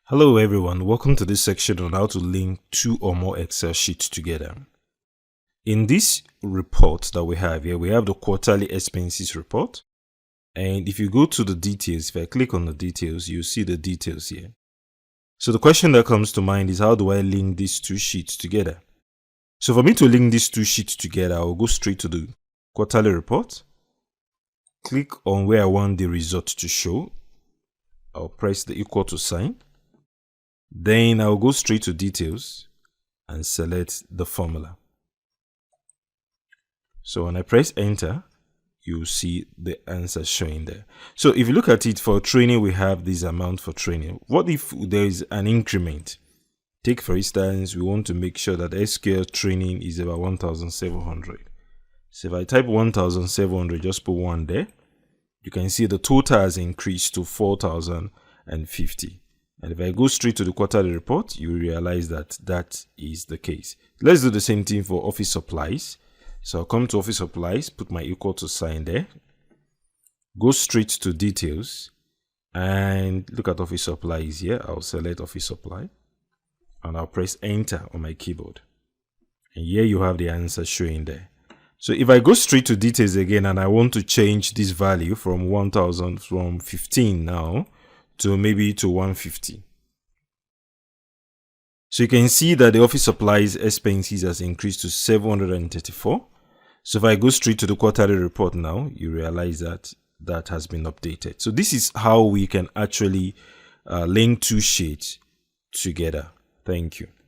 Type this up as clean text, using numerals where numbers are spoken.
Hello everyone, welcome to this section on how to link two or more Excel sheets together. In this report that we have here, we have the quarterly expenses report. And if you go to the details, if I click on the details, you see the details here. So the question that comes to mind is, how do I link these two sheets together? So for me to link these two sheets together, I'll go straight to the quarterly report. Click on where I want the result to show. I'll press the equal to sign. Then I'll go straight to details and select the formula. So when I press enter, you'll see the answer showing there. So if you look at it, for training, we have this amount for training. What if there is an increment? Take for instance, we want to make sure that SQL training is about 1,700. So if I type 1,700, just put 1 there, you can see the total has increased to 4,050. And if I go straight to the quarterly report, you realize that that is the case. Let's do the same thing for office supplies. So I'll come to office supplies, put my equal to sign there, go straight to details, and look at office supplies here. I'll select office supply, and I'll press enter on my keyboard. And here you have the answer showing there. So if I go straight to details again, and I want to change this value from 1,000 from 15 now, to maybe to 150. So you can see that the office supplies expenses has increased to 734. So if I go straight to the quarterly report now, you realize that that has been updated. So this is how we can actually link two sheets together. Thank you.